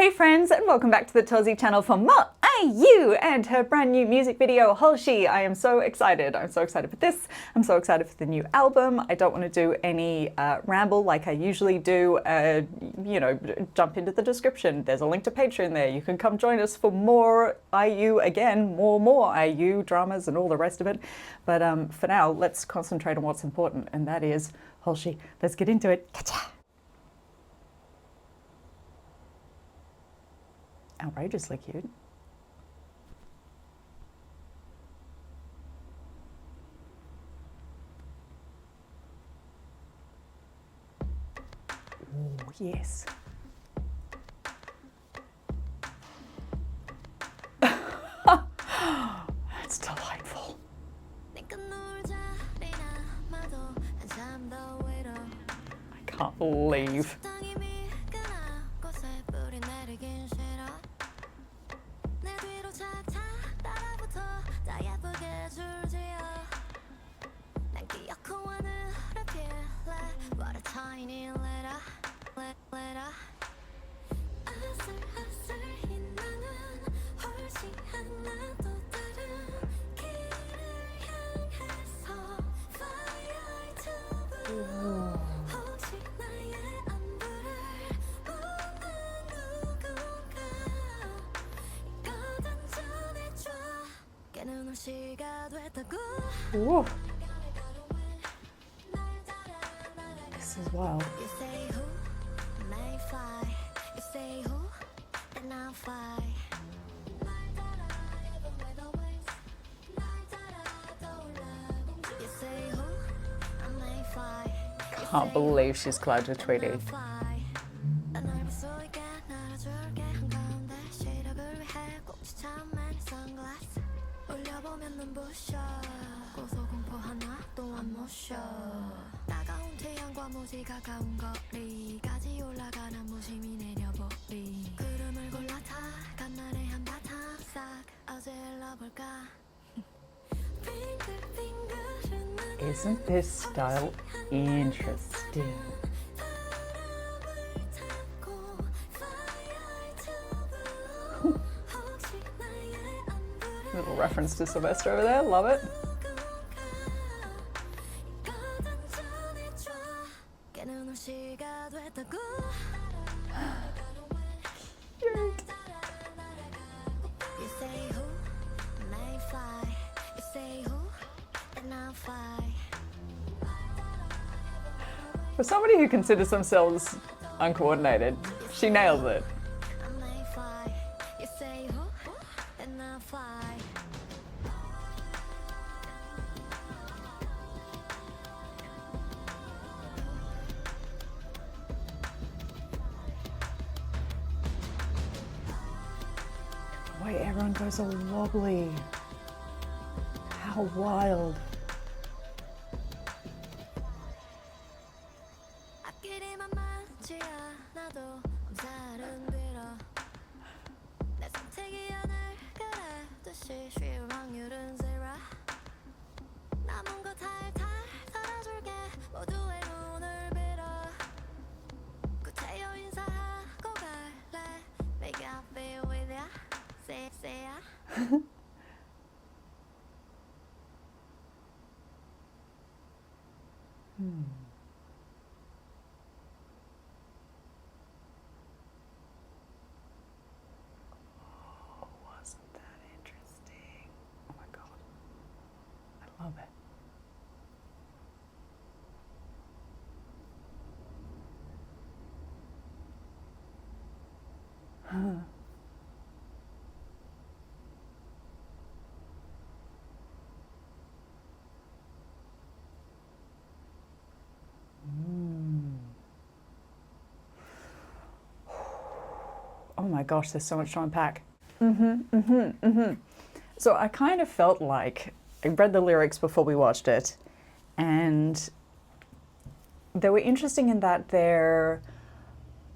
Hey friends, and welcome back to the Holssi channel for more IU and her brand new music video, Holssi. I am so excited. I'm so excited for this. I'm so excited for the new album. I don't want to do any ramble like I usually do. Jump into the description. There's a link to Patreon there. You can come join us for more IU again, more IU dramas and all the rest of it. But for now, let's concentrate on what's important, and that is Holssi. Let's get into it. Kacha! Outrageously cute. Oh, yes. That's delightful. I can't believe. Ooh. This is wild. Can't believe she's collabed with Tweety. Isn't this style interesting? Little reference to Sylvester over there, love it. Cute. For somebody who considers themselves uncoordinated, she nails it. The way everyone goes all wobbly. How wild. Wasn't that interesting? Oh my God. I love it. Huh. Oh my gosh, there's so much to unpack. So I kind of felt like I read the lyrics before we watched it, and they were interesting in that they're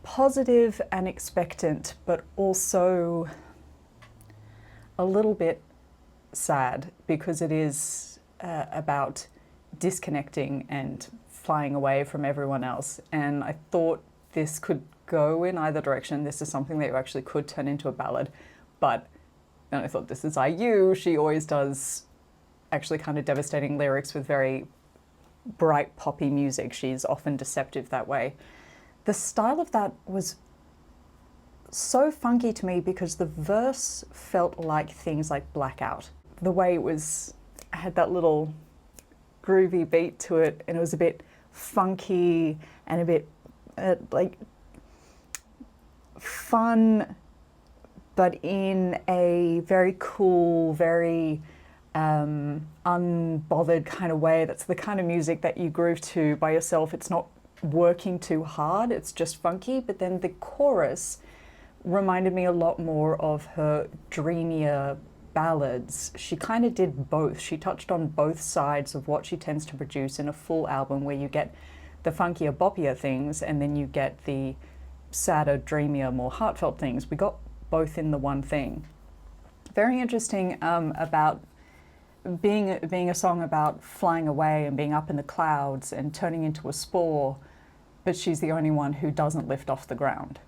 positive and expectant, but also a little bit sad because it is about disconnecting and flying away from everyone else. And I thought this could go in either direction. This is something that you actually could turn into a ballad. But then I thought, this is IU. She always does actually kind of devastating lyrics with very bright poppy music. She's often deceptive that way. The style of that was so funky to me because the verse felt like things like Blackout. The way it was, had that little groovy beat to it, and it was a bit funky and a bit like fun, but in a very cool, very unbothered kind of way. That's the kind of music that you groove to by yourself. It's not working too hard, it's just funky. But then the chorus reminded me a lot more of her dreamier ballads. She kind of did both. She touched on both sides of what she tends to produce in a full album, where you get the funkier, boppier things, and then you get the sadder, dreamier, more heartfelt things. We got both in the one thing. Very interesting about being a song about flying away and being up in the clouds and turning into a spore, but she's the only one who doesn't lift off the ground.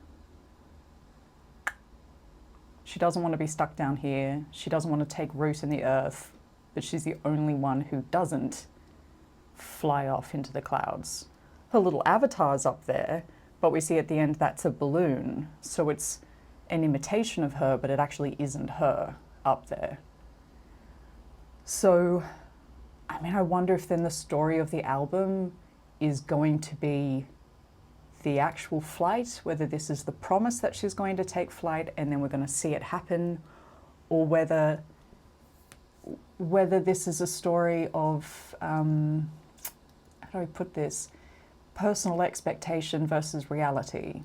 She doesn't want to be stuck down here. She doesn't want to take root in the earth, but she's the only one who doesn't fly off into the clouds. Her little avatar's up there, but we see at the end that's a balloon. So it's an imitation of her, but it actually isn't her up there. So, I mean, I wonder if then the story of the album is going to be the actual flight, whether this is the promise that she's going to take flight and then we're going to see it happen, or whether this is a story of, how do I put this, personal expectation versus reality,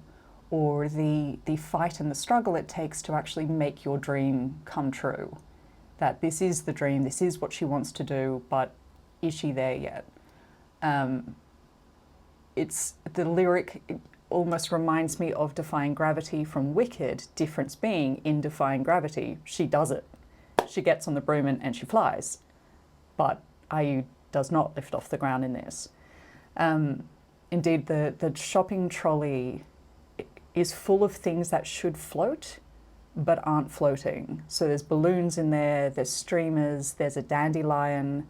or the fight and the struggle it takes to actually make your dream come true. That this is the dream, this is what she wants to do, but is she there yet? It's the lyric almost reminds me of Defying Gravity from Wicked, difference being in Defying Gravity, she does it. She gets on the broom and she flies. But IU does not lift off the ground in this. Indeed, the shopping trolley is full of things that should float, but aren't floating. So there's balloons in there, there's streamers, there's a dandelion.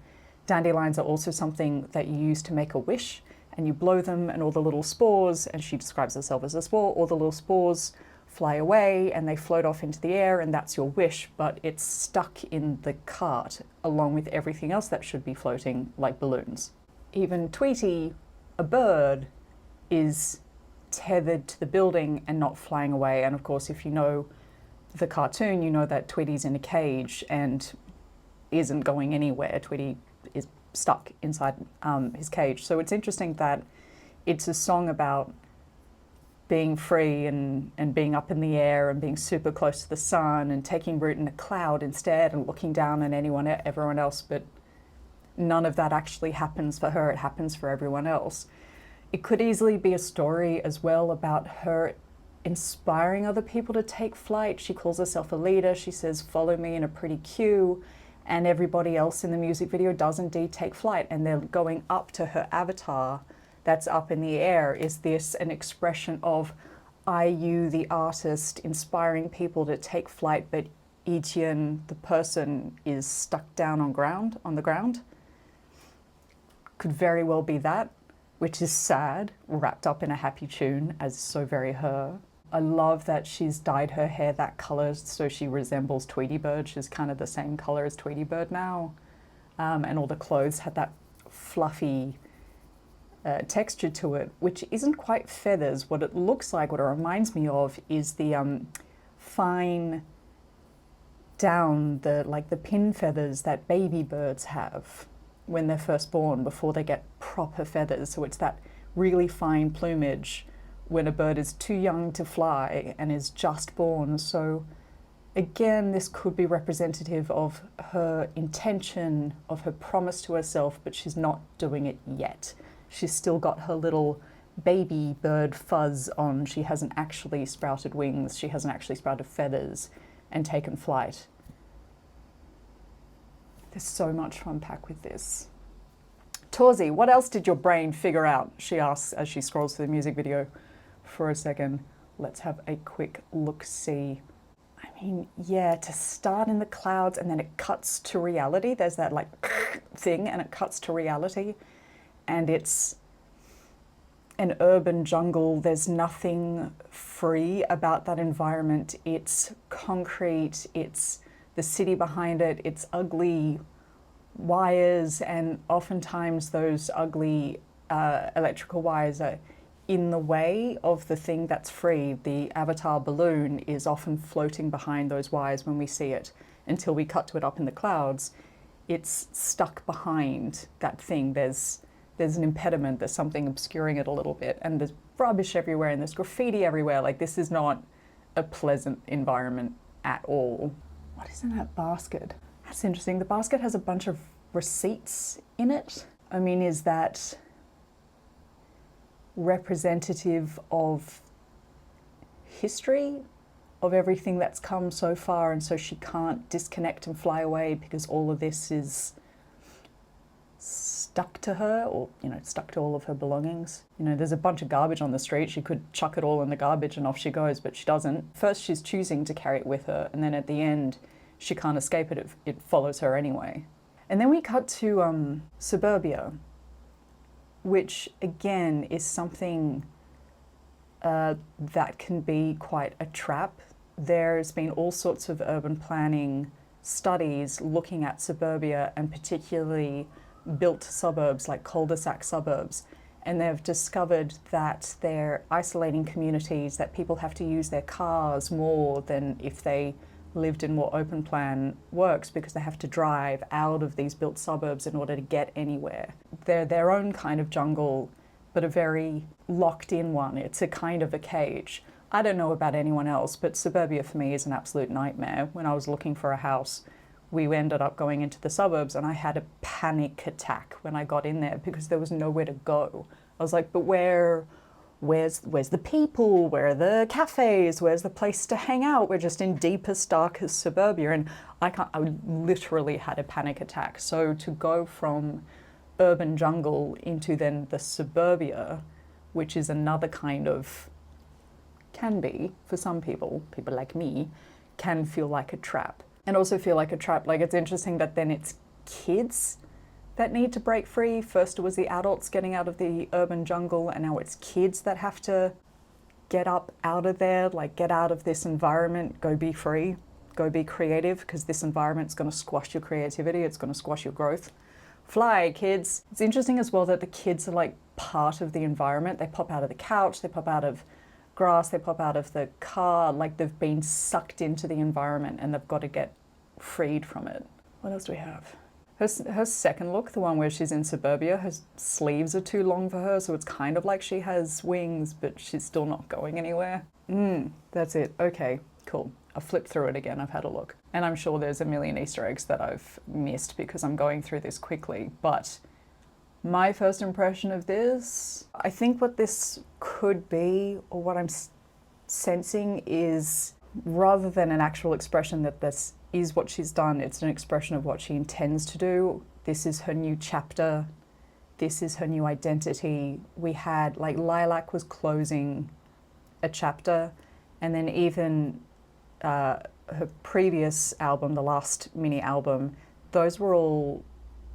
Dandelions are also something that you use to make a wish, and you blow them and all the little spores, and she describes herself as a spore, all the little spores fly away and they float off into the air, and that's your wish, but it's stuck in the cart along with everything else that should be floating, like balloons. Even Tweety, a bird, is tethered to the building and not flying away. And of course, if you know the cartoon, you know that Tweety's in a cage and isn't going anywhere. Tweety is stuck inside his cage. So it's interesting that it's a song about being free and being up in the air and being super close to the sun and taking root in a cloud instead and looking down on everyone else. But none of that actually happens for her. It happens for everyone else. It could easily be a story as well about her inspiring other people to take flight. She calls herself a leader. She says, "Follow me in a pretty queue." And everybody else in the music video does indeed take flight, and they're going up to her avatar that's up in the air. Is this an expression of IU, the artist, inspiring people to take flight, but Etienne, the person, is stuck down on the ground? Could very well be that, which is sad, wrapped up in a happy tune, as so very her. I love that she's dyed her hair that colour so she resembles Tweety Bird. She's kind of the same colour as Tweety Bird now. And all the clothes had that fluffy texture to it, which isn't quite feathers. What it looks like, what it reminds me of, is the fine down, like the pin feathers that baby birds have when they're first born, before they get proper feathers. So it's that really fine plumage when a bird is too young to fly and is just born. So again, this could be representative of her intention, of her promise to herself, but she's not doing it yet. She's still got her little baby bird fuzz on. She hasn't actually sprouted wings. She hasn't actually sprouted feathers and taken flight. There's so much to unpack with this. Torzy, what else did your brain figure out? She asks as she scrolls through the music video for a second. Let's have a quick look-see. I mean, yeah, to start in the clouds and then it cuts to reality. There's that like thing and it cuts to reality. And it's an urban jungle. There's nothing free about that environment. It's concrete, it's the city behind it, it's ugly wires, and oftentimes those ugly electrical wires are in the way of the thing that's free. The avatar balloon is often floating behind those wires when we see it until we cut to it up in the clouds. It's stuck behind that thing. There's an impediment, there's something obscuring it a little bit, and there's rubbish everywhere and there's graffiti everywhere. Like, this is not a pleasant environment at all. What is in that basket? That's interesting. The basket has a bunch of receipts in it. I mean, is that representative of history, of everything that's come so far, and so she can't disconnect and fly away because all of this is stuck to her, or, you know, stuck to all of her belongings. You know, there's a bunch of garbage on the street. She could chuck it all in the garbage and off she goes, but she doesn't. First, she's choosing to carry it with her, and then at the end, she can't escape it. It follows her anyway. And then we cut to suburbia, which again is something that can be quite a trap. There's been all sorts of urban planning studies looking at suburbia, and particularly built suburbs like cul-de-sac suburbs, and they've discovered that they're isolating communities, that people have to use their cars more than if they lived in more open plan works, because they have to drive out of these built suburbs in order to get anywhere. They're their own kind of jungle, but a very locked in one. It's a kind of a cage. I don't know about anyone else, but suburbia for me is an absolute nightmare. When I was looking for a house, we ended up going into the suburbs and I had a panic attack when I got in there because there was nowhere to go. I was like, but where's the people? Where are the cafes? Where's the place to hang out? We're just in deepest, darkest suburbia, and I literally had a panic attack. So to go from urban jungle into then the suburbia, which is another kind of, can be, for some people like me, can feel like a trap. And also feel like a trap. Like, it's interesting that then it's kids that need to break free. First it was the adults getting out of the urban jungle, and now it's kids that have to get up out of there, like get out of this environment, go be free, go be creative, because this environment's going to squash your creativity, it's going to squash your growth. Fly, kids. It's interesting as well that the kids are like part of the environment. They pop out of the couch, they pop out of grass, they pop out of the car, like they've been sucked into the environment and they've got to get freed from it. What else do we have? Her second look, the one where she's in suburbia, her sleeves are too long for her, so it's kind of like she has wings, but she's still not going anywhere. That's it. Okay, cool. I've flipped through it again, I've had a look. And I'm sure there's a million Easter eggs that I've missed because I'm going through this quickly, but my first impression of this, I think what this could be, or what I'm sensing, is rather than an actual expression that this is what she's done, it's an expression of what she intends to do. This is her new chapter. This is her new identity. We had, like, Lilac was closing a chapter, and then even her previous album, the last mini album, those were all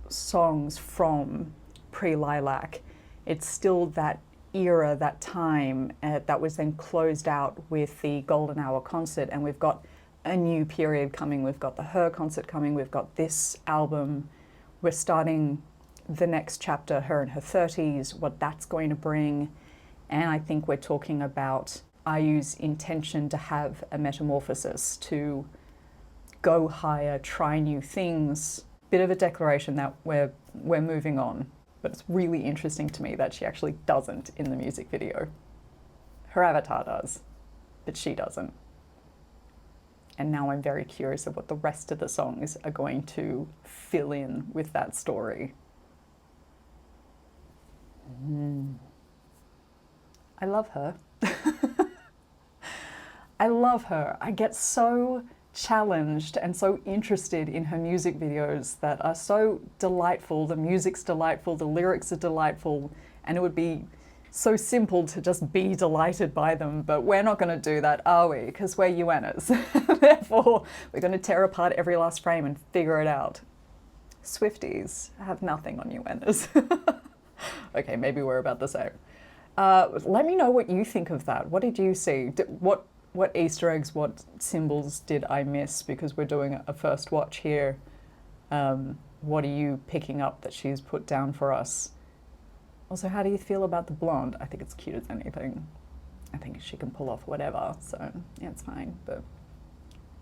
songs from pre-Lilac. It's still that era, that time, that was then closed out with the Golden Hour concert, and we've got a new period coming. We've got the Her concert coming, we've got this album, we're starting the next chapter, her in her 30s, what that's going to bring. And I think we're talking about IU's intention to have a metamorphosis, to go higher, try new things. Bit of a declaration that we're moving on. But it's really interesting to me that she actually doesn't in the music video. Her avatar does, but she doesn't. And now I'm very curious of what the rest of the songs are going to fill in with that story. I love her. I love her. I get so challenged and so interested in her music videos that are so delightful. The music's delightful, the lyrics are delightful, and it would be so simple to just be delighted by them, but we're not going to do that, are we? Because we're UNers. Therefore, we're going to tear apart every last frame and figure it out. Swifties have nothing on UNers. Okay, maybe we're about the same. Let me know what you think of that. What did you see? What Easter eggs, what symbols did I miss? Because we're doing a first watch here. What are you picking up that she's put down for us? Also, how do you feel about the blonde? I think it's cute as anything. I think she can pull off whatever, so yeah, it's fine. But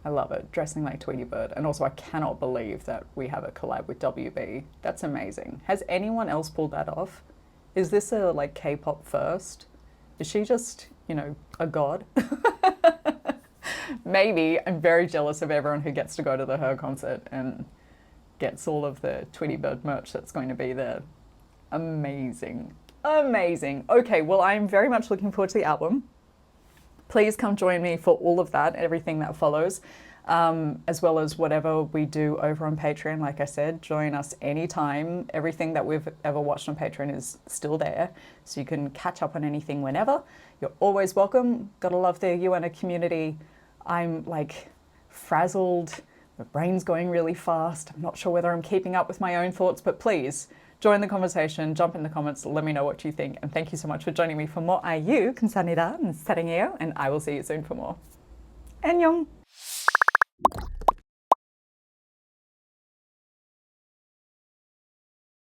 I love it, dressing like Tweety Bird. And also, I cannot believe that we have a collab with WB. That's amazing. Has anyone else pulled that off? Is this a like K-pop first? Is she just, you know, a god? Maybe. I'm very jealous of everyone who gets to go to the Her concert and gets all of the Tweety Bird merch that's going to be there. Amazing. Amazing. Okay, well, I'm very much looking forward to the album. Please come join me for all of that, everything that follows, as well as whatever we do over on Patreon. Like I said, join us anytime. Everything that we've ever watched on Patreon is still there, so you can catch up on anything whenever. You're always welcome. Gotta love the UNA community. I'm like frazzled. My brain's going really fast. I'm not sure whether I'm keeping up with my own thoughts, but please join the conversation, jump in the comments, let me know what you think. And thank you so much for joining me for more IU. 감사합니다. 사랑해요. And I will see you soon for more. 안녕.